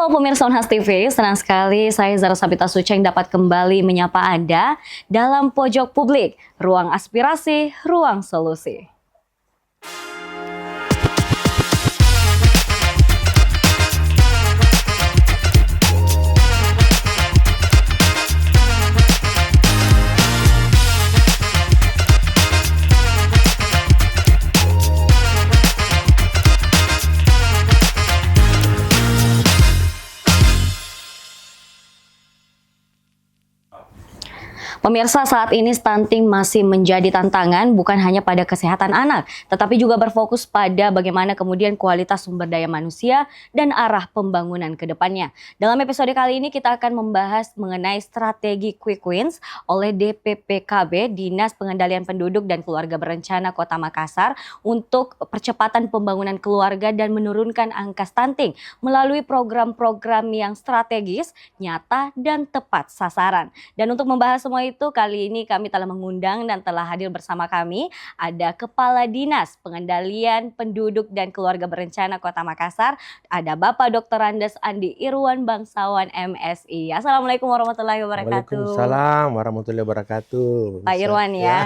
Halo pemirsa Unhas TV, senang sekali saya Zara Sabita Suceng dapat kembali menyapa Anda dalam Pojok Publik, ruang aspirasi, ruang solusi. Pemirsa, saat ini stunting masih menjadi tantangan bukan hanya pada kesehatan anak, tetapi juga berfokus pada bagaimana kemudian kualitas sumber daya manusia dan arah pembangunan ke depannya. Dalam episode kali ini kita akan membahas mengenai strategi Quick Wins oleh DPPKB, Dinas Pengendalian Penduduk dan Keluarga Berencana Kota Makassar untuk percepatan pembangunan keluarga dan menurunkan angka stunting melalui program-program yang strategis, nyata, dan tepat sasaran. Dan untuk membahas semua itu, kali ini kami telah mengundang dan telah hadir bersama kami ada Kepala Dinas Pengendalian Penduduk dan Keluarga Berencana Kota Makassar, ada Bapak Dr. Andes Andi Irwan Bangsawan MSI. Assalamualaikum warahmatullahi wabarakatuh. Waalaikumsalam warahmatullahi wabarakatuh. Pak Irwan ya,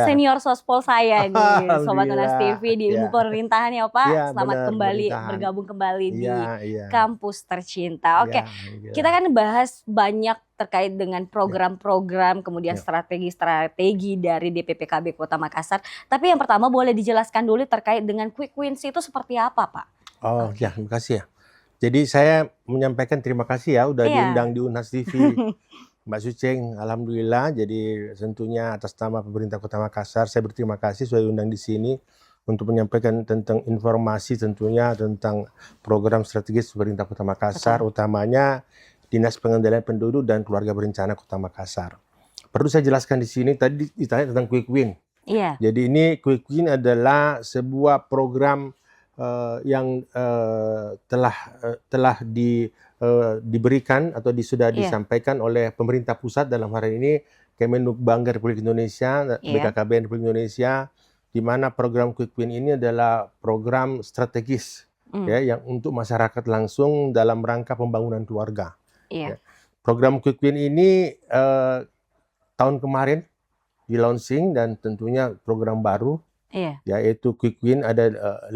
senior sospol saya nih, Sobat Unhas TV di ilmu pemerintahan ya Pak. Ya, selamat benar, kembali bergabung kembali di kampus tercinta. Oke, kita kan bahas banyak terkait dengan program-program, kemudian strategi-strategi dari DPPKB Kota Makassar. Tapi yang pertama boleh dijelaskan dulu terkait dengan Quick Wins itu seperti apa, Pak? Oh ya, terima kasih ya. Jadi saya menyampaikan terima kasih ya udah diundang di Unhas TV. Mbak Suceng, alhamdulillah. Jadi tentunya atas nama pemerintah Kota Makassar, saya berterima kasih sudah diundang di sini untuk menyampaikan tentang informasi tentunya tentang program strategis pemerintah Kota Makassar, utamanya Dinas Pengendalian Penduduk dan Keluarga Berencana Kota Makassar. Perlu saya jelaskan di sini, tadi ditanya tentang Quick Win. Iya. Jadi ini Quick Win adalah sebuah program yang telah diberikan atau sudah disampaikan oleh pemerintah pusat, dalam hari ini Kemenhubangga Republik Indonesia, BKKBN Republik Indonesia, di mana program Quick Win ini adalah program strategis ya, yang untuk masyarakat langsung dalam rangka pembangunan keluarga. Ya. Program Quick Win ini tahun kemarin di launching dan tentunya program baru, yaitu Quick Win ada 5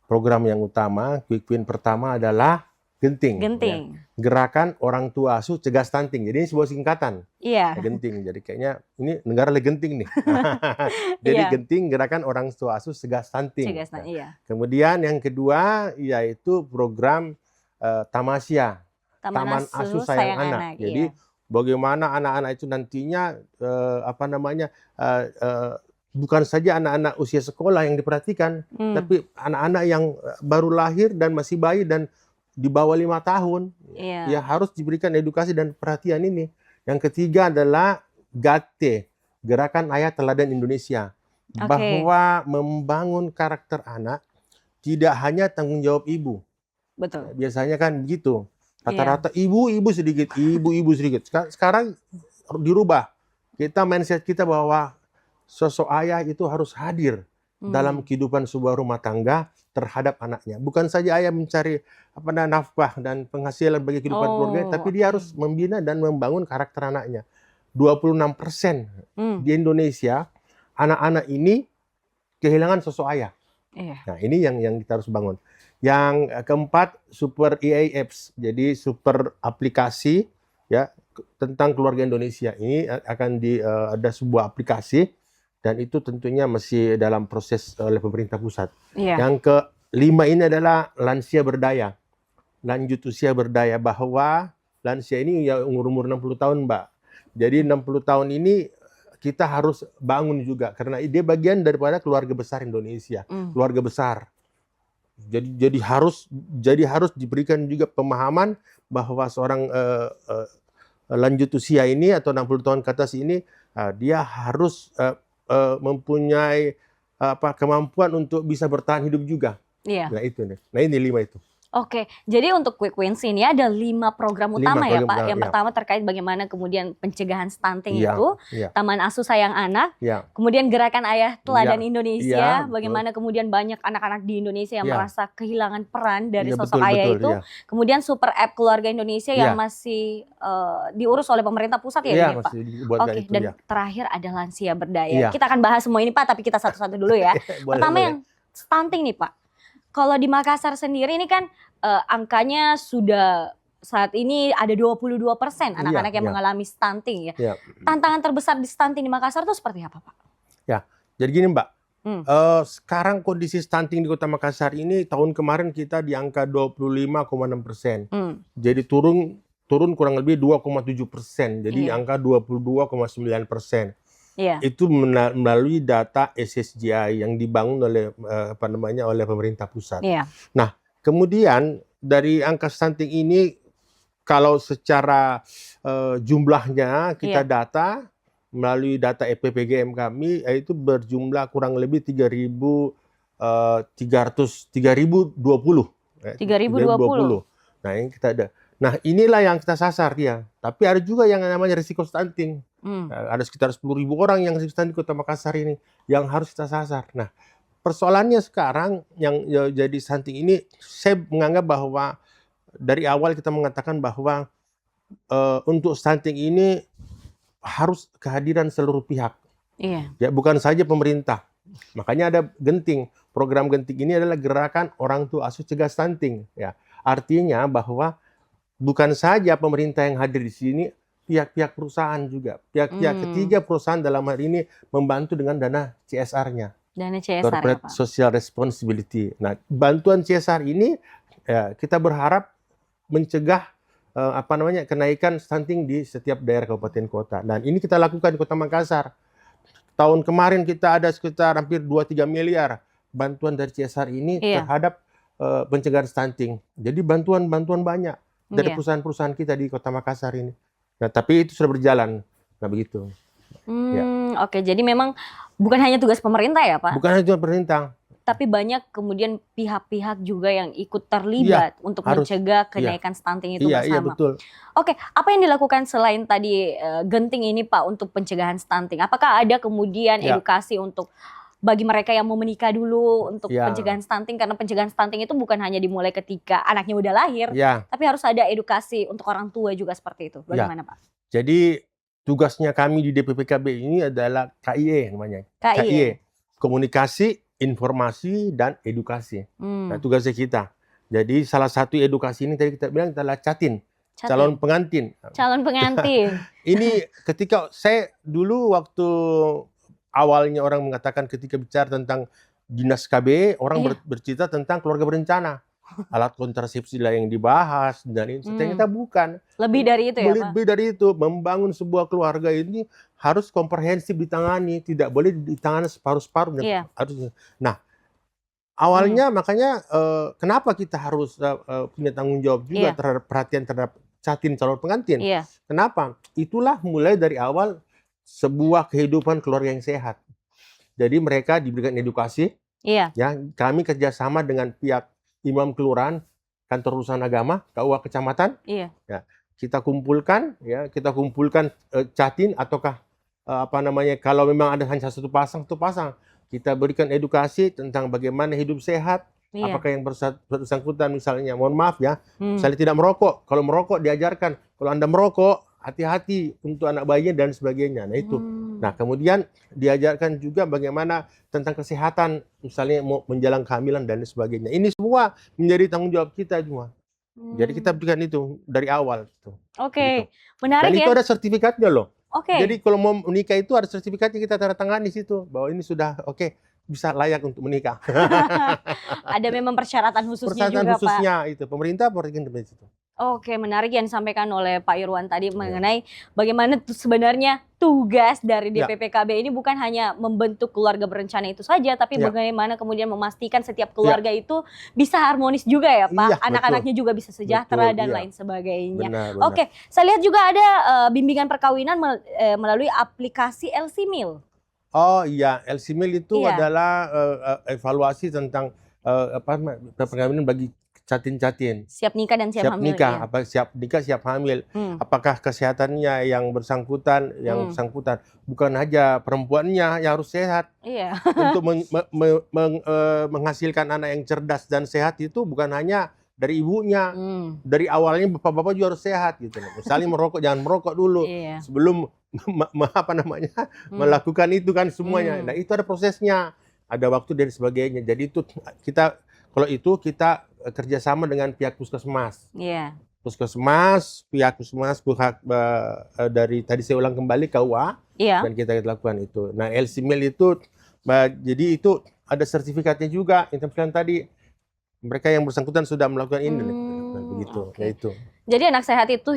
program yang utama. Quick Win pertama adalah Genting. Ya. Gerakan Orang Tua Asuh Cegah Stunting. Jadi ini sebuah singkatan. Genting. Jadi kayaknya ini negara lagi genting nih. Jadi Genting, Gerakan Orang Tua Asuh Cegah Stunting. Kemudian yang kedua yaitu program Tamasya. Taman Asuh Sayang Anak. Jadi bagaimana anak-anak itu nantinya bukan saja anak-anak usia sekolah yang diperhatikan, tapi anak-anak yang baru lahir dan masih bayi dan di bawah 5 tahun, ya harus diberikan edukasi dan perhatian ini. Yang ketiga adalah GATE, Gerakan Ayah Teladan Indonesia, bahwa membangun karakter anak tidak hanya tanggung jawab ibu. Betul. Biasanya kan begitu. Rata-rata ibu-ibu sedikit. Sekarang dirubah. Mindset kita bahwa sosok ayah itu harus hadir dalam kehidupan sebuah rumah tangga terhadap anaknya. Bukan saja ayah mencari nafkah dan penghasilan bagi kehidupan keluarga, tapi dia harus membina dan membangun karakter anaknya. 26% di Indonesia anak-anak ini kehilangan sosok ayah. Nah, ini yang kita harus bangun. Yang keempat, Super EA Apps, jadi super aplikasi ya tentang keluarga Indonesia. Ini akan ada sebuah aplikasi dan itu tentunya masih dalam proses oleh pemerintah pusat. Yang kelima ini adalah lansia berdaya, lanjut usia berdaya, bahwa lansia ini ya umur 60 tahun, Mbak. Jadi 60 tahun ini kita harus bangun juga karena dia bagian daripada keluarga besar Indonesia, keluarga besar. Jadi harus diberikan juga pemahaman bahwa seorang lanjut usia ini atau 60 tahun ke atas ini dia harus mempunyai kemampuan untuk bisa bertahan hidup juga. Nah itu nih. Nah ini 5 itu. Oke, jadi untuk Quick Wins ini ada 5 program 5 utama ya program Pak. utama, Yang ya. pertama terkait bagaimana kemudian pencegahan stunting Iya, itu, iya, Taman Asuh Sayang Anak, iya, kemudian Gerakan Ayah Teladan iya, Indonesia, betul. bagaimana kemudian banyak anak-anak di Indonesia yang Iya, merasa kehilangan peran dari iya, sosok betul, ayah betul, itu, iya. kemudian Super App Keluarga Indonesia yang Iya, masih diurus oleh pemerintah pusat ya iya, ini Pak? masih dibuatkan Oke, itu, dan ya. terakhir ada lansia berdaya. Iya, Kita akan bahas semua ini Pak, tapi kita satu-satu dulu ya. boleh, Pertama boleh. yang stunting nih Pak. Kalau di Makassar sendiri ini kan angkanya sudah saat ini ada 22% Iya, anak-anak yang iya, mengalami stunting ya. iya. Tantangan terbesar di stunting di Makassar itu seperti apa, Pak? Ya, jadi gini Mbak, Hmm. sekarang kondisi stunting di Kota Makassar ini tahun kemarin kita di angka 25,6%. Hmm. Jadi turun kurang lebih 2,7%. Jadi Iya. angka 22,9%. Iya. Itu melalui data SSGI yang dibangun oleh oleh pemerintah pusat. Iya. Nah, kemudian dari angka stunting ini kalau secara jumlahnya kita Iya. data melalui data EPPGM kami itu berjumlah kurang lebih 3.020. 3.020. Nah, ini kita ada. Nah, inilah yang kita sasar dia. Tapi ada juga yang namanya risiko stunting. Hmm. Ada sekitar 10.000 orang yang risiko stunting di Kota Makassar ini yang harus kita sasar. Nah, persoalannya sekarang yang jadi stunting ini, saya menganggap bahwa dari awal kita mengatakan bahwa untuk stunting ini harus kehadiran seluruh pihak. Iya. Ya, bukan saja pemerintah. Makanya ada Genting. Program Genting ini adalah gerakan orang tua asuh cegah stunting. Ya, artinya bahwa bukan saja pemerintah yang hadir di sini, pihak-pihak perusahaan juga. Pihak-pihak ketiga perusahaan dalam hal ini membantu dengan dana CSR-nya. Dana CSR Corporate ya, Pak? Social Responsibility. Nah, bantuan CSR ini ya, kita berharap mencegah kenaikan stunting di setiap daerah kabupaten kota. Dan ini kita lakukan di Kota Makassar. Tahun kemarin kita ada sekitar hampir 2-3 miliar bantuan dari CSR ini terhadap pencegahan stunting. Jadi bantuan banyak dari perusahaan-perusahaan kita di Kota Makassar ini. Nah, tapi itu sudah berjalan. Nah, begitu. Ya. Oke, jadi memang bukan hanya tugas pemerintah ya, Pak? Bukan hanya tugas pemerintah. Tapi banyak kemudian pihak-pihak juga yang ikut terlibat untuk mencegah kenaikan stunting itu bersama. Iya, betul. Oke, apa yang dilakukan selain tadi Genting ini Pak untuk pencegahan stunting? Apakah ada kemudian edukasi untuk bagi mereka yang mau menikah dulu untuk pencegahan stunting? Karena pencegahan stunting itu bukan hanya dimulai ketika anaknya udah lahir, tapi harus ada edukasi untuk orang tua juga seperti itu. Bagaimana Pak? Jadi tugasnya kami di DPPKB ini adalah KIE namanya. KIE. Komunikasi, informasi, dan edukasi. Nah, tugasnya kita. Jadi salah satu edukasi ini tadi kita bilang adalah Catin. Calon pengantin. Calon pengantin. Ini ketika saya dulu waktu awalnya orang mengatakan ketika bicara tentang dinas KB, orang bercerita tentang keluarga berencana. Alat kontrasepsi lah yang dibahas dan ini ternyata bukan. Lebih dari itu ya, Pak? Lebih dari itu. Membangun sebuah keluarga ini harus komprehensif ditangani, tidak boleh ditangani separuh-separuh. Nah, awalnya makanya kenapa kita harus punya tanggung jawab juga terhadap perhatian terhadap Catin calon pengantin. Kenapa? Itulah mulai dari awal sebuah kehidupan keluarga yang sehat. Jadi mereka diberikan edukasi. Ya, kami kerjasama dengan pihak imam kelurahan, kantor urusan agama, KUA kecamatan. Ya, kita kumpulkan Catin ataukah kalau memang ada hanya satu pasang, kita berikan edukasi tentang bagaimana hidup sehat. Apakah yang bersangkutan misalnya, mohon maaf ya, misalnya tidak merokok. Kalau merokok diajarkan, kalau Anda merokok, hati-hati untuk anak bayinya dan sebagainya. Nah itu. Nah kemudian diajarkan juga bagaimana tentang kesehatan, misalnya mau menjelang kehamilan dan sebagainya. Ini semua menjadi tanggung jawab kita semua. Jadi kita berikan itu dari awal. Oke, menarik ya. Dan itu ada sertifikatnya loh. Jadi kalau mau menikah itu ada sertifikatnya, kita tanda tangan di situ bahwa ini sudah bisa layak untuk menikah. Ada memang persyaratan khususnya juga, Pak. Itu pemerintah berikan di situ. Oke, menarik yang disampaikan oleh Pak Irwan tadi mengenai bagaimana sebenarnya tugas dari DPPKB ini bukan hanya membentuk keluarga berencana itu saja, tapi bagaimana kemudian memastikan setiap keluarga itu bisa harmonis juga ya Pak, anak-anaknya juga bisa sejahtera dan lain sebagainya. Benar. Oke, saya lihat juga ada bimbingan perkawinan melalui aplikasi LC-Mil. Oh iya, LC-Mil itu adalah evaluasi tentang perkawinan bagi catin-catin. Siap nikah dan siap, Siap hamil. nikah, Iya. apa siap nikah, siap hamil. Hmm. Apakah kesehatannya yang bersangkutan, bukan aja perempuannya yang harus sehat. Iya. Untuk menghasilkan anak yang cerdas dan sehat itu bukan hanya dari ibunya. Dari awalnya bapak-bapak juga harus sehat gitu. Misalnya merokok, jangan merokok dulu Iya. sebelum melakukan itu kan semuanya. Nah, itu ada prosesnya, ada waktu dan sebagainya. Jadi itu kita kerjasama dengan pihak puskesmas. Iya. Puskesmas, pihak dari tadi saya ulang kembali KUA, Iya. dan kita lakukan itu. Nah, LC Meal itu jadi itu ada sertifikatnya juga. Yang tadi mereka yang bersangkutan sudah melakukan ini. Nah, begitu. Oke. Ya itu. Jadi anak sehat itu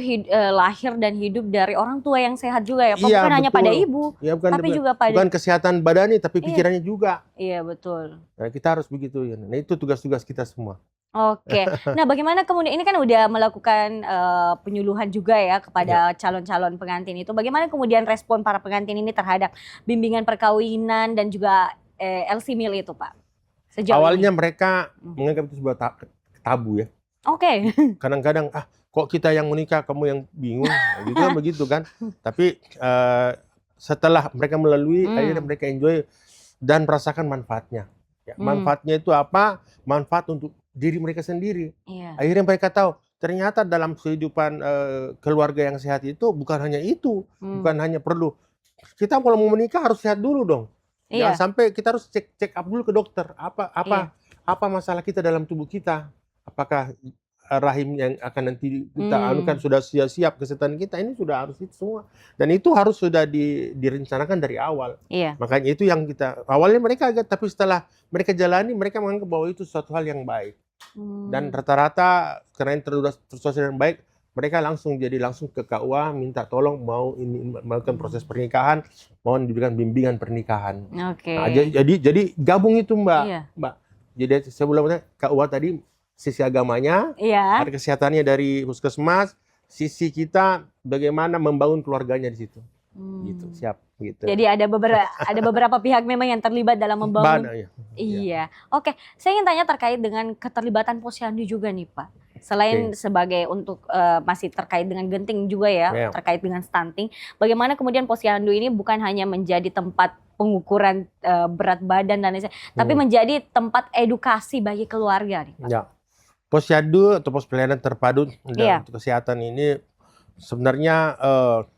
lahir dan hidup dari orang tua yang sehat juga ya, Pak? Iya, Bukan hanya betul. pada ibu, Ya, tapi juga pada... bukan kesehatan badannya, tapi Iya. pikirannya juga. Iya, betul. Nah, kita harus begitu. Ya. Nah, itu tugas-tugas kita semua. Oke. Nah, bagaimana kemudian, ini kan udah melakukan penyuluhan juga ya kepada calon-calon pengantin itu. Bagaimana kemudian respon para pengantin ini terhadap bimbingan perkawinan dan juga LC Meal itu, Pak? Sejauh Awalnya ini. mereka menganggap itu sebuah tabu ya. Oke. Kadang-kadang, kok kita yang menikah, kamu yang bingung, gitu kan, begitu kan. Tapi setelah mereka melalui, akhirnya mereka enjoy dan merasakan manfaatnya. Ya, manfaatnya itu apa? Manfaat untuk diri mereka sendiri. Iya. Akhirnya mereka tahu, ternyata dalam kehidupan keluarga yang sehat itu bukan hanya itu, bukan hanya perlu. Kita kalau mau menikah harus sehat dulu dong. Iya. Jangan sampai kita harus cek up dulu ke dokter. Apa masalah kita dalam tubuh kita? Apakah rahim yang akan nanti kita anukan sudah siap kesehatan kita, ini sudah harus itu semua. Dan itu harus sudah direncanakan dari awal. Iya. Makanya itu yang kita, awalnya mereka agak, tapi setelah mereka jalani, mereka menganggap bahwa itu suatu hal yang baik. Dan rata-rata karena ini tersosialisasi dengan baik, mereka langsung ke KUA minta tolong mau ini melakukan proses pernikahan, mau diberikan bimbingan pernikahan. Oke. Nah, jadi gabung itu Mbak. Iya. Mbak. Jadi sebelumnya KUA tadi sisi agamanya, Iya. ada kesehatannya dari puskesmas, sisi kita bagaimana membangun keluarganya di situ. Gitu, siap gitu. Jadi ada beberapa pihak memang yang terlibat dalam membangun. Iya. Oke, saya ingin tanya terkait dengan keterlibatan Posyandu juga nih, Pak. Selain sebagai untuk masih terkait dengan genting juga ya, terkait dengan stunting. Bagaimana kemudian Posyandu ini bukan hanya menjadi tempat pengukuran berat badan dan lain-lain, tapi menjadi tempat edukasi bagi keluarga nih, Pak. Ya. Posyandu atau pos pelayanan terpadu untuk kesehatan ini sebenarnya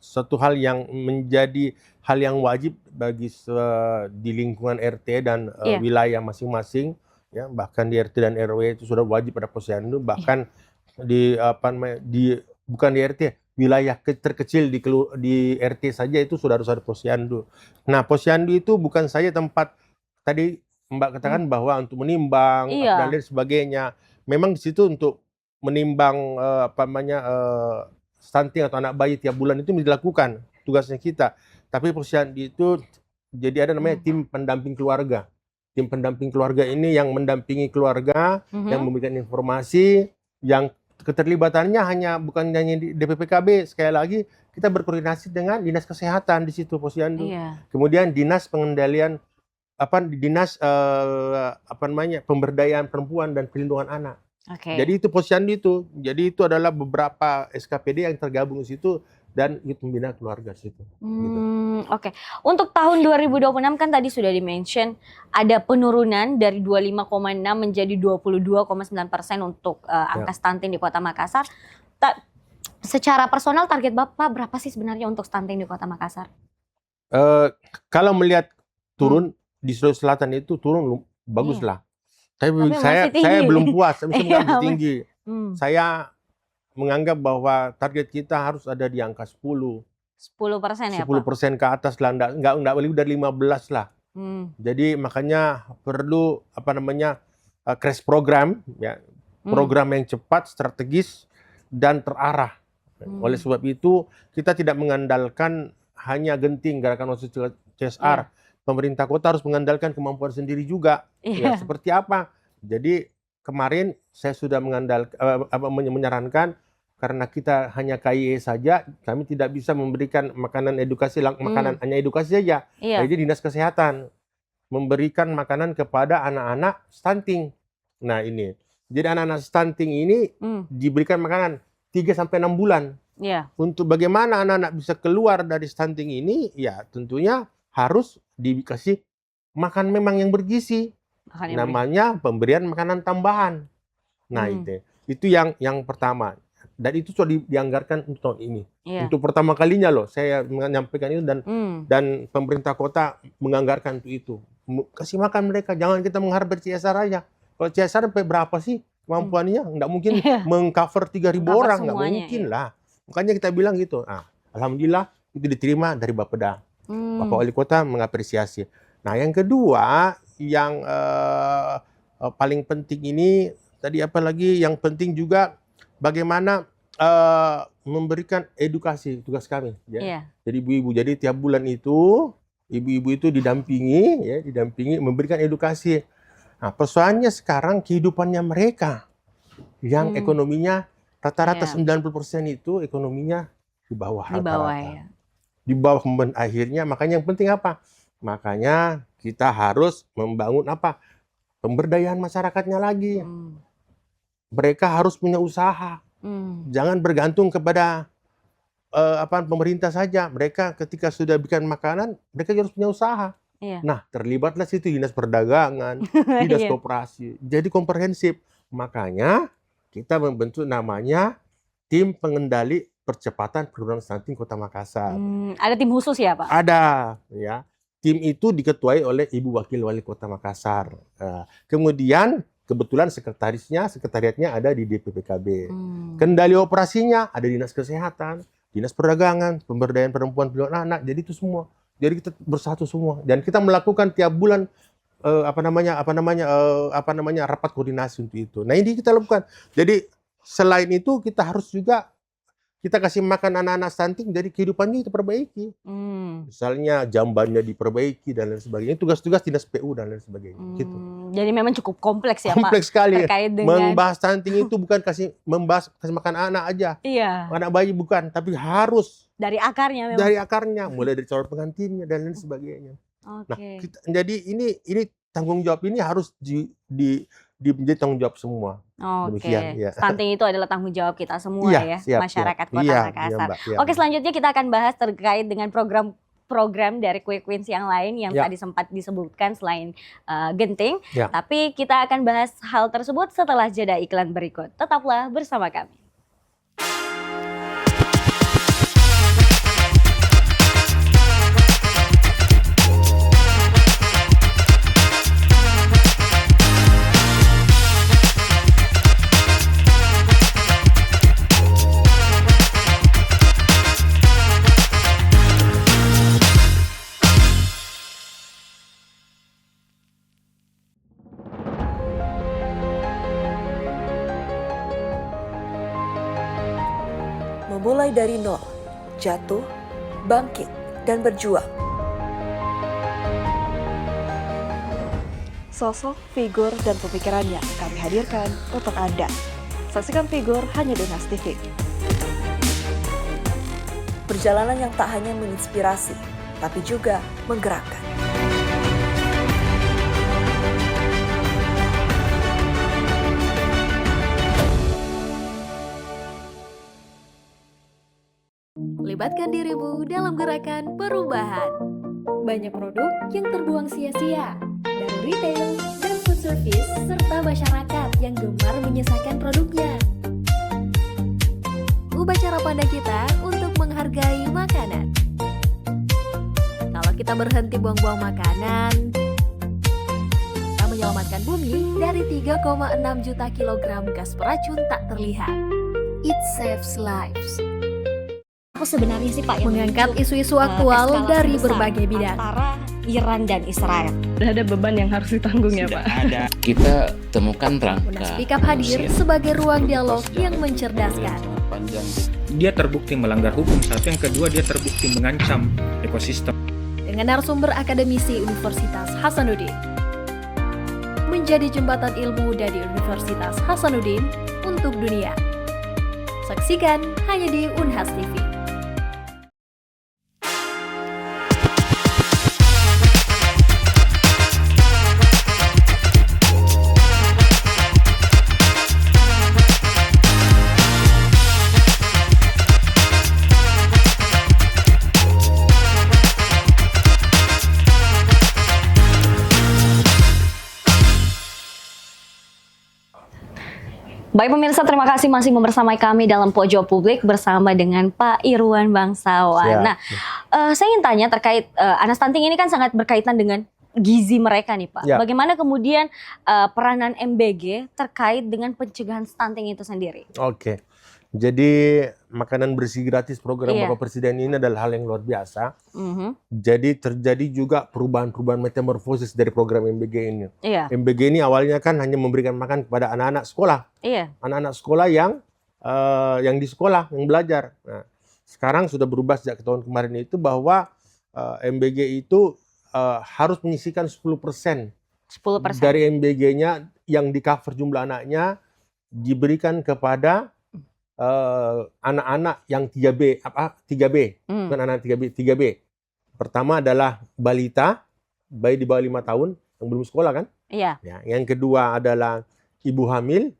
suatu hal yang menjadi hal yang wajib bagi di lingkungan RT dan wilayah masing-masing, ya, bahkan di RT dan RW itu sudah wajib ada Posyandu, bahkan bukan di RT, wilayah terkecil di RT saja itu sudah harus ada Posyandu. Nah, Posyandu itu bukan saja tempat tadi Mbak katakan bahwa untuk menimbang dan lain sebagainya. Memang di situ untuk menimbang stunting atau anak bayi tiap bulan itu dilakukan tugasnya kita. Tapi Posyandu itu jadi ada namanya tim pendamping keluarga. Tim pendamping keluarga ini yang mendampingi keluarga, yang memberikan informasi, yang keterlibatannya bukan hanya di DPPKB. Sekali lagi kita berkoordinasi dengan dinas kesehatan di situ Posyandu. Kemudian dinas pengendalian pemberdayaan perempuan dan perlindungan anak. Jadi itu Posyandu itu. Jadi itu adalah beberapa SKPD yang tergabung di situ dan ikut membina keluarga di situ. Gitu. Oke. Untuk tahun 2026 kan tadi sudah di-mention ada penurunan dari 25,6 menjadi 22,9% untuk angka stunting di Kota Makassar. Secara personal target Bapak berapa sih sebenarnya untuk stunting di Kota Makassar? Kalau melihat turun di Sulawesi Selatan itu turun bagus lah. Tapi saya belum puas, masih tinggi. Saya menganggap bahwa target kita harus ada di angka 10% ya, 10% ke atas lah, enggak lebih dari 15 lah. Jadi makanya perlu crash program, ya, program yang cepat, strategis dan terarah. Oleh sebab itu kita tidak mengandalkan hanya genting gerakan CSR. Pemerintah kota harus mengandalkan kemampuan sendiri juga. Ya, seperti apa? Jadi kemarin saya sudah menyarankan, karena kita hanya KIE saja, kami tidak bisa memberikan makanan edukasi, hanya edukasi saja. Jadi dinas kesehatan memberikan makanan kepada anak-anak stunting. Nah ini, Jadi anak-anak stunting ini diberikan makanan 3-6 bulan. Iya. Untuk bagaimana anak-anak bisa keluar dari stunting ini, ya tentunya harus dikasih makan memang yang bergizi. Namanya pemberian makanan tambahan. Nah, itu yang pertama. Dan itu sudah dianggarkan untuk tahun ini. Iya. Untuk pertama kalinya loh saya menyampaikan itu, dan pemerintah kota menganggarkan untuk itu. Kasih makan mereka, jangan kita mengharap CSR aja. Kalau CSR sampai berapa sih kemampuannya? Nggak mungkin mengcover 3.000 orang, nggak mungkin lah. Makanya kita bilang gitu. Alhamdulillah itu diterima dari Bapeda. Bapak Wali Kota mengapresiasi. Nah, yang kedua, yang paling penting ini tadi apalagi yang penting juga bagaimana memberikan edukasi, tugas kami. Ya. Jadi ibu-ibu, jadi tiap bulan itu ibu-ibu itu didampingi memberikan edukasi. Nah, persoalannya sekarang kehidupannya mereka yang ekonominya rata-rata 90% itu ekonominya di bawah rata-rata. Ya. Di bawah, kemudian akhirnya makanya yang penting apa? Makanya kita harus membangun apa? Pemberdayaan masyarakatnya lagi. Mereka harus punya usaha. Jangan bergantung kepada pemerintah saja. Mereka ketika sudah bikin makanan, mereka harus punya usaha. Iya. Nah, terlibatlah situ dinas perdagangan, dinas koperasi. Jadi komprehensif. Makanya kita membentuk namanya tim pengendali percepatan penurunan stunting Kota Makassar. Ada tim khusus ya, Pak? Ada, ya. Tim itu diketuai oleh Ibu Wakil Wali Kota Makassar. Kemudian kebetulan sekretariatnya ada di DPPKB. Kendali operasinya ada Dinas Kesehatan, Dinas Perdagangan, Pemberdayaan Perempuan, Perlindungan Anak. Jadi itu semua. Jadi kita bersatu semua. Dan kita melakukan tiap bulan rapat koordinasi untuk itu. Nah, ini kita lakukan. Jadi selain itu kita harus juga kita kasih makan anak-anak stunting, jadi kehidupannya kita perbaiki. Misalnya jambannya diperbaiki dan lain sebagainya. Tugas-tugas dinas PU dan lain sebagainya. Gitu. Jadi memang cukup kompleks ya, Pak? Kompleks sekali. Terkait dengan membahas stunting itu bukan kasih makan anak aja. Iya. Anak bayi bukan, tapi harus dari akarnya memang. Dari akarnya, mulai dari calon pengantinnya dan lain sebagainya. Nah, jadi ini tanggung jawab ini harus menjadi tanggung jawab semua. Demikian, ya. Stunting itu adalah tanggung jawab kita semua ya, siap, masyarakat Kota Makassar. Mbak, Oke, selanjutnya kita akan bahas terkait dengan program dari Quick Wins yang lain yang tadi sempat disebutkan selain Genting. Tapi kita akan bahas hal tersebut setelah jeda iklan berikut. Tetaplah bersama kami. Memulai dari nol, jatuh, bangkit, dan berjuang. Sosok, figur, dan pemikirannya kami hadirkan untuk Anda. Saksikan Figur hanya di Nas TV. Perjalanan yang tak hanya menginspirasi, tapi juga menggerakkan. Libatkan dirimu dalam gerakan perubahan. Banyak produk yang terbuang sia-sia, dari retail dan food service, serta masyarakat yang gemar menyesakan produknya. Ubah cara pandang kita untuk menghargai makanan. Kalau kita berhenti buang-buang makanan, kita menyelamatkan bumi dari 3,6 juta kilogram gas beracun tak terlihat. It saves lives. Apa sebenarnya sih Pak yang mengangkat isu-isu aktual dari berbagai bidang antara Iran dan Israel? Ada beban yang harus ditanggung ya Pak. Ada. Kita temukan rangka. Munas Speak Up hadir sebagai ruang dialog yang mencerdaskan. Dia terbukti melanggar hukum, satu, yang kedua dia terbukti mengancam ekosistem. Dengan narasumber akademisi Universitas Hasanuddin, menjadi jembatan ilmu dari Universitas Hasanuddin untuk dunia. Saksikan hanya di Unhas TV. Baik pemirsa, terima kasih masih membersamai kami dalam Pojok Publik bersama dengan Pak Irwan Bangsawan. Siap. Nah, saya ingin tanya terkait anak stunting ini kan sangat berkaitan dengan gizi mereka nih Pak. Ya. Bagaimana kemudian peranan MBG terkait dengan pencegahan stunting itu sendiri? Oke. Jadi makanan bersih gratis program Iya. Bapak Presiden ini adalah hal yang luar biasa. Mhm. Jadi terjadi juga perubahan-perubahan metamorfosis dari program MBG ini. Iya, MBG ini awalnya kan hanya memberikan makan kepada anak-anak sekolah. iya. Anak-anak sekolah yang di sekolah, yang belajar. Nah, sekarang sudah berubah sejak tahun kemarin itu bahwa MBG itu harus menyisihkan 10% 10%. dari MBG-nya yang di-cover jumlah anaknya diberikan kepada anak-anak yang 3B, 3B, Hmm. bukan anak 3B, 3B. Pertama adalah balita, bayi di bawah 5 tahun yang belum sekolah kan? Iya. Ya, yang kedua adalah ibu hamil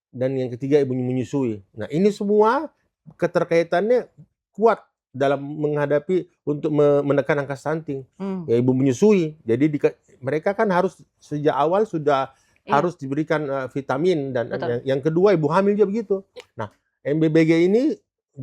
dan yang ketiga ibu menyusui. Nah, ini semua keterkaitannya kuat dalam menghadapi untuk menekan angka stunting. Hmm. Ya, ibu menyusui. Jadi mereka kan harus sejak awal sudah Iya. harus diberikan vitamin dan Betul. yang kedua ibu hamil juga begitu. Nah, MBBG ini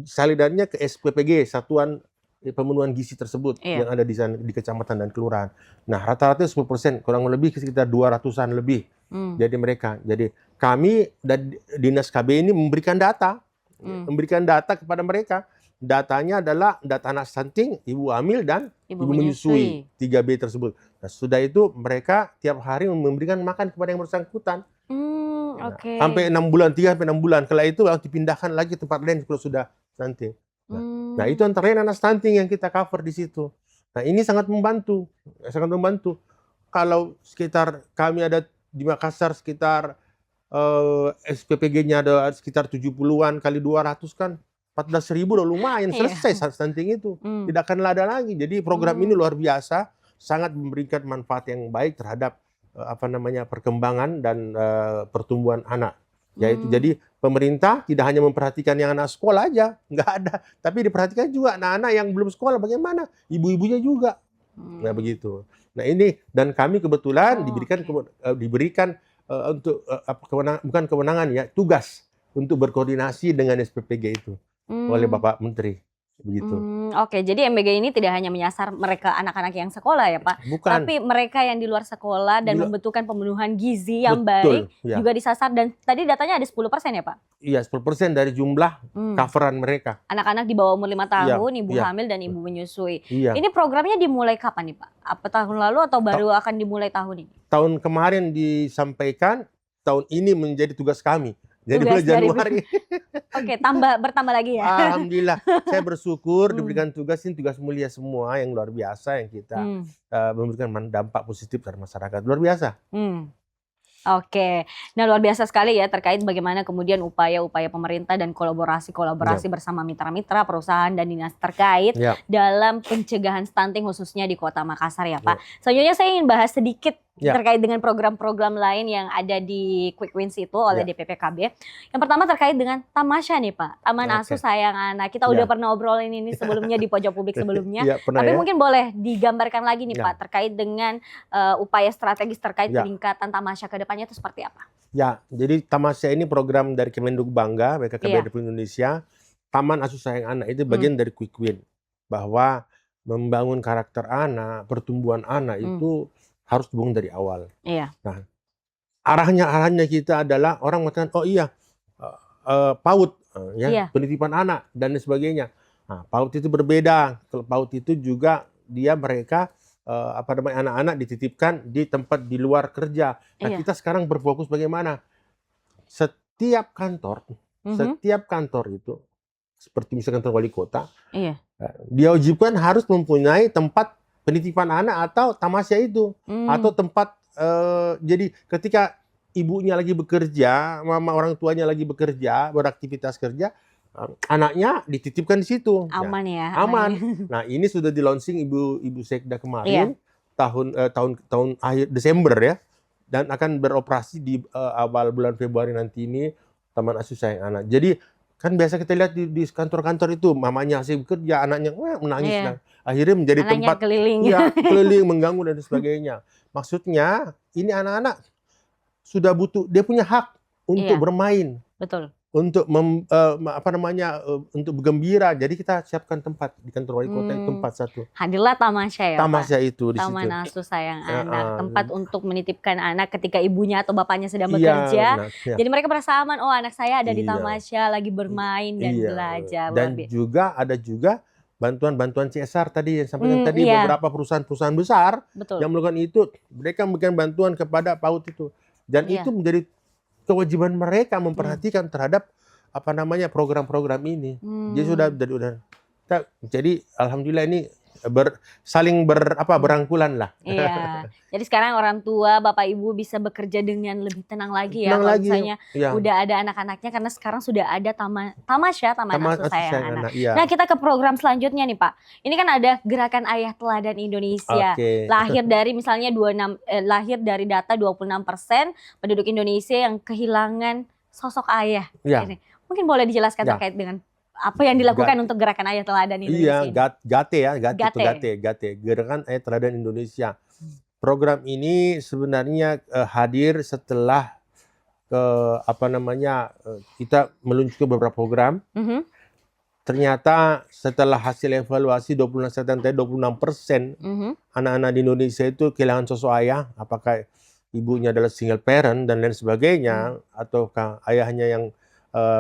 salidannya ke SPPG, Satuan Pemenuhan Gizi tersebut Iya. yang ada di sana di kecamatan dan kelurahan. Nah, rata-rata 10%, kurang lebih sekitar 200-an lebih. Hmm. Jadi mereka. Jadi kami dan Dinas KB ini memberikan data. Hmm. Memberikan data kepada mereka. Datanya adalah data anak stunting, ibu hamil dan Ibu ibu menyusui 3B tersebut. Nah, sudah itu mereka tiap hari memberikan makan kepada yang bersangkutan. Nah, Oke. sampai 6 bulan, 3 sampai 6 bulan. Kalau itu lalu dipindahkan lagi ke tempat lain kalau sudah stunting. Hmm. Nah, itu antara lain anak stunting yang kita cover di situ. Nah, ini sangat membantu. Sangat membantu. Kalau sekitar kami ada di Makassar sekitar SPPG-nya ada sekitar 70-an kali 200 kan 14.000 udah lumayan Iya. selesai stunting itu. Hmm. Tidak akan ada lagi. Jadi program ini luar biasa, sangat memberikan manfaat yang baik terhadap perkembangan dan pertumbuhan anak. Yaitu jadi pemerintah tidak hanya memperhatikan yang anak sekolah aja, nggak ada, tapi diperhatikan juga anak-anak yang belum sekolah bagaimana, ibu-ibunya juga. Nah, begitu. Nah, ini dan kami kebetulan diberikan untuk bukan kewenangan ya, tugas untuk berkoordinasi dengan SPPG itu oleh Bapak Menteri. Begitu. Oke, jadi MBG ini tidak hanya menyasar mereka anak-anak yang sekolah ya Pak, Bukan. tapi mereka yang di luar sekolah dan Di lu- membutuhkan pemenuhan gizi yang Betul, baik ya. juga disasar dan tadi datanya ada 10% ya Pak? Iya, 10% dari jumlah coveran mereka. Anak-anak di bawah umur 5 tahun, ibu iya. hamil dan ibu menyusui. Iya. Ini programnya dimulai kapan nih Pak? Apa tahun lalu atau baru akan dimulai tahun ini? Tahun kemarin disampaikan, tahun ini menjadi tugas kami. Jadi Tugas bulan dari- Januari. Oke, bertambah lagi ya. Alhamdulillah, saya bersyukur diberikan tugas ini, tugas mulia semua yang luar biasa yang kita memberikan dampak positif terhadap masyarakat. Luar biasa. Oke, nah luar biasa sekali ya terkait bagaimana kemudian upaya-upaya pemerintah dan kolaborasi bersama mitra-mitra perusahaan dan dinas terkait Ya. dalam pencegahan stunting khususnya di Kota Makassar ya Pak. Selanjutnya saya ingin bahas sedikit terkait dengan program-program lain yang ada di Quick Wins itu oleh DPPKB. Yang pertama terkait dengan Tamasya nih Pak, Taman Asuh Sayang Anak. Kita udah pernah obrolin ini sebelumnya di Pojok Publik sebelumnya. Iya, pernah Tapi ya. mungkin boleh digambarkan lagi nih Ya. Pak terkait dengan upaya strategis terkait Ya. peningkatan Tamasya ke depannya itu seperti apa? Ya, jadi Tamasya ini program dari Kemenduk Bangga, BKKB Iya. Republik Indonesia. Taman Asuh Sayang Anak itu bagian dari Quick Win. Bahwa membangun karakter anak, pertumbuhan anak itu harus dibangun dari awal. Iya. Nah, arahnya kita adalah orang mengatakan, oh iya, PAUD, Iya. penitipan anak dan sebagainya. Nah, PAUD itu berbeda. Kalau PAUD itu juga mereka anak-anak dititipkan di tempat di luar kerja. Nah, Iya. kita sekarang berfokus bagaimana setiap kantor itu seperti misalkan kantor wali kota, Iya. dia wajibkan harus mempunyai tempat penitipan anak atau tamasya itu atau tempat jadi ketika ibunya lagi bekerja, mama orang tuanya lagi bekerja, beraktivitas kerja, anaknya dititipkan di situ. Aman ya. Aman. Nah, ini sudah di launching Ibu Sekda kemarin tahun akhir Desember ya, dan akan beroperasi di awal bulan Februari nanti ini Taman Asuh Sayang Anak. Jadi kan biasa kita lihat di kantor-kantor itu mamanya asik bekerja, anaknya menangis. Iya. Nah, akhirnya menjadi Anaknya tempat keliling. keliling mengganggu dan sebagainya. Maksudnya ini anak-anak sudah butuh, dia punya hak untuk Iya. bermain, Betul. untuk untuk bergembira. Jadi kita siapkan tempat di kantor wali kota, tempat satu. Hadirlah tamasya ya Pak. Tamasya itu di Taman situ. Asuh Sayang Ya, Anak, tempat untuk menitipkan anak ketika ibunya atau bapaknya sedang Iya, bekerja. benar, ya. Jadi mereka merasa aman, oh anak saya ada di Iya. tamasya lagi bermain dan Iya. belajar. Dan Luar biasa. juga ada bantuan-bantuan CSR tadi yang sampaikan tadi, Iya. beberapa perusahaan-perusahaan besar Betul. yang melakukan itu, mereka memberikan bantuan kepada PAUD itu. Dan Iya. itu menjadi kewajiban mereka memperhatikan terhadap program-program ini. Jadi sudah jadi alhamdulillah ini saling berangkulan lah. Iya. Jadi sekarang orang tua, bapak ibu bisa bekerja dengan lebih tenang lagi ya. Tenang Kalau lagi. misalnya Ya. udah ada anak-anaknya, karena sekarang sudah ada Taman Asuh Sayang Anak. Iya. Nah, kita ke program selanjutnya nih Pak. Ini kan ada Gerakan Ayah Teladan Indonesia. Oke. Lahir dari misalnya lahir dari data 26% penduduk Indonesia yang kehilangan sosok ayah. Ya. Ini. Mungkin boleh dijelaskan Ya. terkait dengan apa yang dilakukan untuk Gerakan Ayah Teladan Indonesia Iya, ini? GATE, Gerakan Ayah Teladan Indonesia. Program ini sebenarnya hadir setelah kita meluncurkan beberapa program. Mhm, Ternyata setelah hasil evaluasi 26% mhm. anak-anak di Indonesia itu kehilangan sosok ayah, apakah ibunya adalah single parent dan lain sebagainya, ataukah ayahnya yang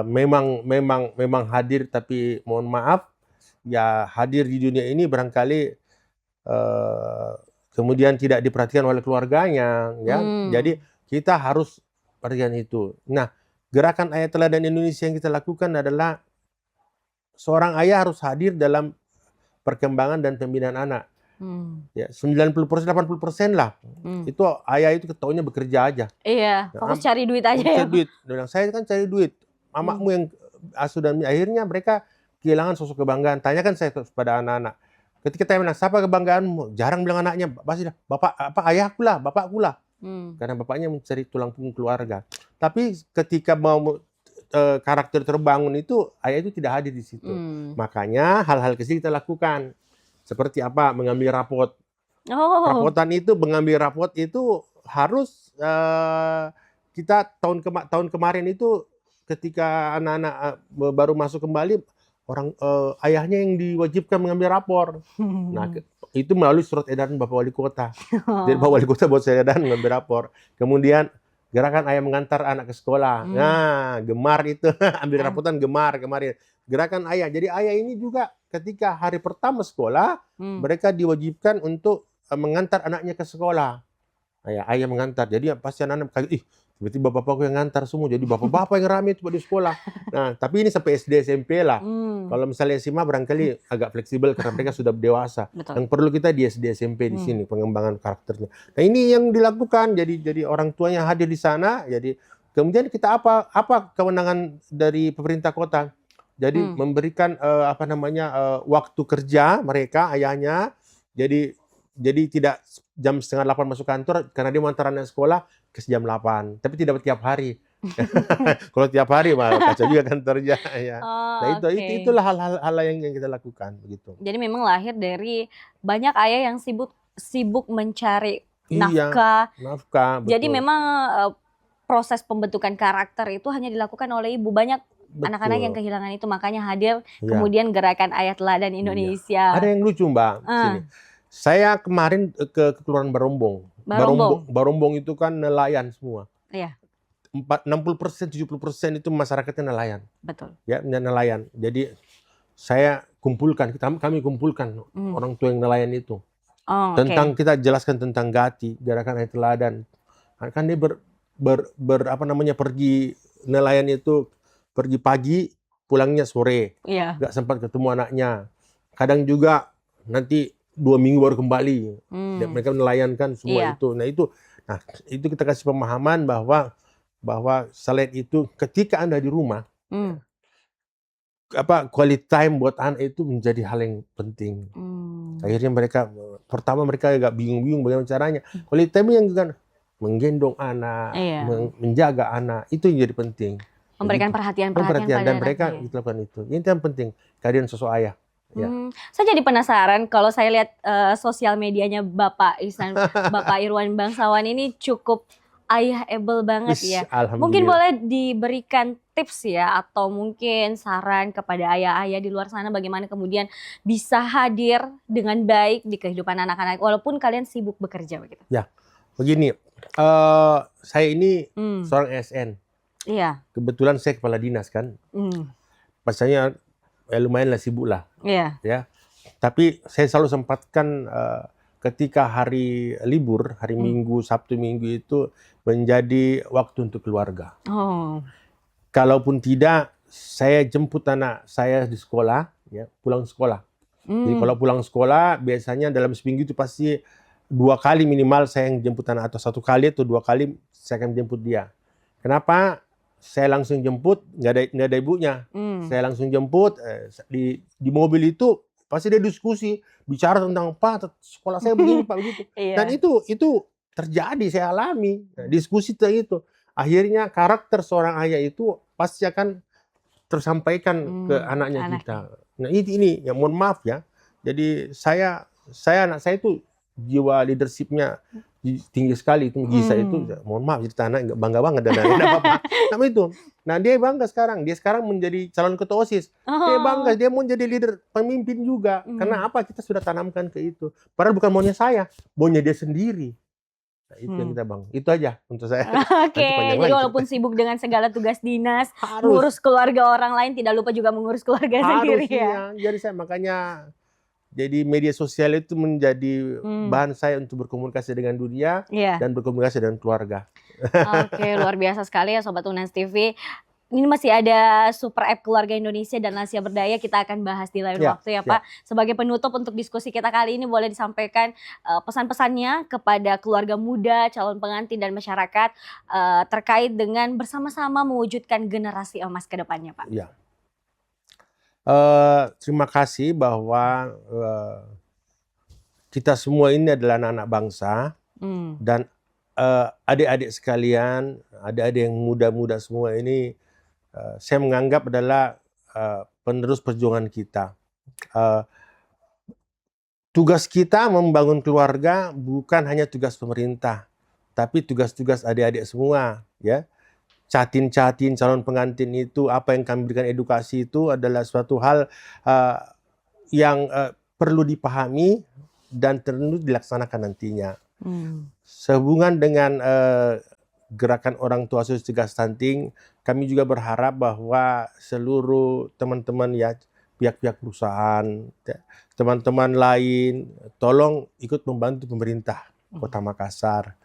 memang hadir tapi mohon maaf ya hadir di dunia ini barangkali kemudian tidak diperhatikan oleh keluarganya, ya. Jadi kita harus perhatikan itu. Nah, Gerakan Ayah Teladan Indonesia yang kita lakukan adalah seorang ayah harus hadir dalam perkembangan dan pembinaan anak. Ya, 90%, 80% lah. Itu ayah itu ketahuinya bekerja aja. Iya, fokus cari duit aja ya. Cari duit. Dan saya kan cari duit. Mamamu yang asuh dan akhirnya mereka kehilangan sosok kebanggaan. Tanyakan saya kepada anak-anak. Ketika saya bilang, siapa kebanggaanmu? Jarang bilang anaknya, pasti bapak, ayahku lah, bapakku lah. Karena bapaknya mencari tulang punggung keluarga. Tapi ketika mau karakter terbangun itu, ayah itu tidak hadir di situ. Makanya hal-hal kecil kita lakukan. Seperti apa? Mengambil rapot. Mengambil rapot itu harus kita tahun kemarin itu ketika anak-anak baru masuk kembali, ayahnya yang diwajibkan mengambil rapor. Nah, itu melalui surat edaran Bapak Wali Kota. Jadi Bapak Wali Kota buat saya edaran mengambil rapor. Kemudian Gerakan Ayah Mengantar Anak ke Sekolah. Nah, gemar itu. Ambil rapotan gemar kemarin. Gerakan Ayah. Jadi ayah ini juga ketika hari pertama sekolah, mereka diwajibkan untuk mengantar anaknya ke sekolah. Ayah mengantar. Jadi pasti anak-anak kaget, tiba-tiba bapakku yang ngantar semua. Jadi bapak-bapak yang ramai itu di sekolah. Nah, tapi ini sampai SD SMP lah. Kalau misalnya SMA barangkali agak fleksibel karena mereka sudah dewasa. Betul. Yang perlu kita di SD SMP di sini pengembangan karakternya. Nah, ini yang dilakukan. Jadi orang tuanya hadir di sana. Jadi kemudian kita apa kewenangan dari pemerintah kota? Jadi memberikan waktu kerja mereka ayahnya. Jadi tidak jam 7:30 masuk kantor karena dia mau antar anak sekolah ke jam 8. Tapi tidak tiap hari. Kalau tiap hari mah kacau juga kantornya ya. Nah, itulah hal-hal yang kita lakukan begitu. Jadi memang lahir dari banyak ayah yang sibuk mencari nafkah. Betul. Jadi memang proses pembentukan karakter itu hanya dilakukan oleh ibu. Banyak anak-anak yang kehilangan itu, makanya hadir kemudian Gerakan Ayah Teladan Indonesia. Ada yang lucu, Mbak. Sini. Saya kemarin ke Kelurahan Barombong. Barombong itu kan nelayan semua. Iya. 60%, 70% itu masyarakatnya nelayan. Betul. Ya, nelayan. Jadi saya kumpulkan, kami kumpulkan orang tua yang nelayan itu. Tentang kita jelaskan tentang GATI, Gerakan Ayah Teladan. Kan dia pergi nelayan itu pergi pagi, pulangnya sore. Iya. Nggak sempat ketemu anaknya. Kadang juga nanti 2 minggu baru kembali. Mereka nelayan kan semua itu. Nah, itu kita kasih pemahaman bahwa selain itu ketika Anda di rumah, quality time buat anak itu menjadi hal yang penting. Akhirnya mereka agak bingung-bingung bagaimana caranya. Quality time yang kan menggendong anak, menjaga anak, itu yang jadi penting. Memberikan perhatian pada dan mereka anaknya. lakukan itu. Ini yang penting, kehadiran sosok ayah. Ya. Saya jadi penasaran kalau saya lihat sosial medianya Bapak Irwan Bangsawan ini cukup ayah able banget Wis, ya. alhamdulillah. Mungkin boleh diberikan tips ya atau mungkin saran kepada ayah-ayah di luar sana bagaimana kemudian bisa hadir dengan baik di kehidupan anak-anak walaupun kalian sibuk bekerja begitu. Begini, saya ini Hmm, seorang ASN. iya. Kebetulan saya kepala dinas kan. Pasalnya lumayan lah sibuk lah. Iya. Ya. Tapi saya selalu sempatkan ketika hari libur, hari Minggu, Sabtu Minggu itu menjadi waktu untuk keluarga. Oh. Kalaupun tidak, saya jemput anak saya di sekolah, ya, pulang sekolah. Jadi Hmm. kalau pulang sekolah, biasanya dalam seminggu itu pasti 2 kali minimal saya yang jemput anak, atau 1 kali atau 2 kali saya akan jemput dia. Kenapa? Saya langsung jemput, nggak ada ibunya. Hmm. Saya langsung jemput, di mobil itu pasti dia diskusi, bicara tentang Pak, sekolah saya begini Pak, begitu. Iya. Dan itu terjadi, saya alami. Diskusi tentang itu. Akhirnya karakter seorang ayah itu pasti akan tersampaikan ke anaknya kita. Nah ini ya mohon maaf ya. Jadi anak saya itu jiwa leadershipnya tinggi sekali, itu Gisa itu, mohon maaf cerita anak nggak bangga banget dan apa-apa. Nama itu. Nah dia bangga sekarang. Dia sekarang menjadi calon ketua OSIS. Dia bangga, dia mau jadi leader, pemimpin juga. Karena apa? Kita sudah tanamkan ke itu. Padahal bukan maunya saya, maunya dia sendiri. Nah, itu yang kita bang. Itu aja untuk saya. Oke, panjang jadi lagi walaupun sibuk dengan segala tugas dinas, Harus. ngurus keluarga orang lain, tidak lupa juga mengurus keluarga sendiri ya. Harusnya. Jadi saya makanya jadi media sosial itu menjadi bahan saya untuk berkomunikasi dengan dunia Iya. dan berkomunikasi dengan keluarga. Oke, luar biasa sekali ya Sobat Unas TV. Ini masih ada super app Keluarga Indonesia dan Lansia Berdaya, kita akan bahas di lain waktu ya Pak. Sebagai penutup untuk diskusi kita kali ini boleh disampaikan pesan-pesannya kepada keluarga muda, calon pengantin dan masyarakat terkait dengan bersama-sama mewujudkan generasi emas ke depannya Pak. Ya. Terima kasih bahwa kita semua ini adalah anak-anak bangsa dan adik-adik sekalian, adik-adik yang muda-muda semua ini saya menganggap adalah penerus perjuangan kita. Tugas kita membangun keluarga bukan hanya tugas pemerintah, tapi tugas-tugas adik-adik semua, ya. Catin-catin calon pengantin itu, apa yang kami berikan edukasi itu adalah suatu hal yang perlu dipahami dan tentu dilaksanakan nantinya. Sehubungan dengan gerakan orang tua asuh cegah stunting, kami juga berharap bahwa seluruh teman-teman ya, pihak-pihak perusahaan, teman-teman lain, tolong ikut membantu pemerintah Kota Makassar.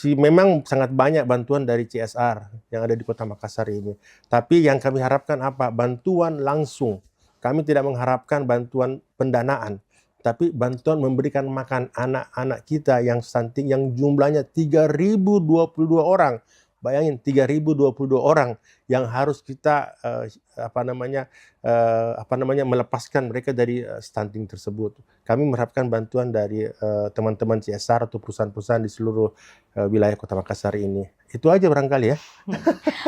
Memang sangat banyak bantuan dari CSR yang ada di Kota Makassar ini. Tapi yang kami harapkan apa? Bantuan langsung. Kami tidak mengharapkan bantuan pendanaan, tapi bantuan memberikan makan anak-anak kita yang stunting yang jumlahnya 3.022 orang. Bayangin 3.022 orang yang harus kita melepaskan mereka dari stunting tersebut. Kami mengharapkan bantuan dari teman-teman CSR atau perusahaan-perusahaan di seluruh wilayah Kota Makassar ini. Itu aja barangkali ya.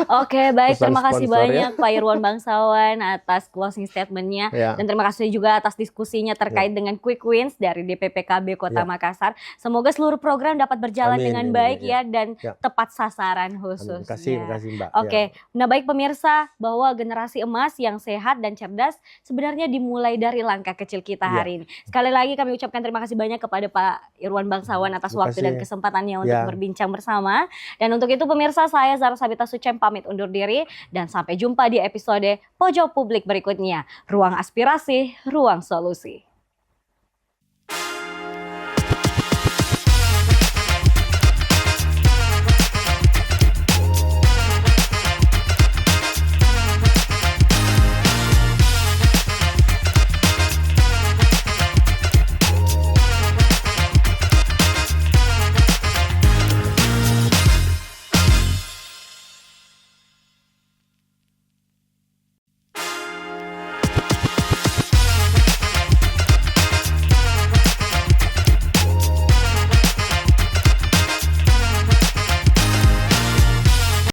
Oke, baik. Pesan Terima kasih sponsor, banyak Pak Irwan Bangsawan atas closing statement-nya. Dan terima kasih juga atas diskusinya terkait dengan quick wins dari DPPKB Kota Makassar. Semoga seluruh program dapat berjalan dengan baik ya dan tepat sasaran khususnya. Terima kasih Mbak. Oke, nah baik pemirsa, bahwa generasi emas yang sehat dan cerdas sebenarnya dimulai dari langkah kecil kita hari ini. Sekali lagi kami ucapkan terima kasih banyak kepada Pak Irwan Bangsawan atas waktu dan kesempatannya untuk berbincang bersama. Dan untuk itu pemirsa, saya Zara Sabita Sucem pamit undur diri dan sampai jumpa di episode Pojok Publik berikutnya. Ruang aspirasi, ruang solusi.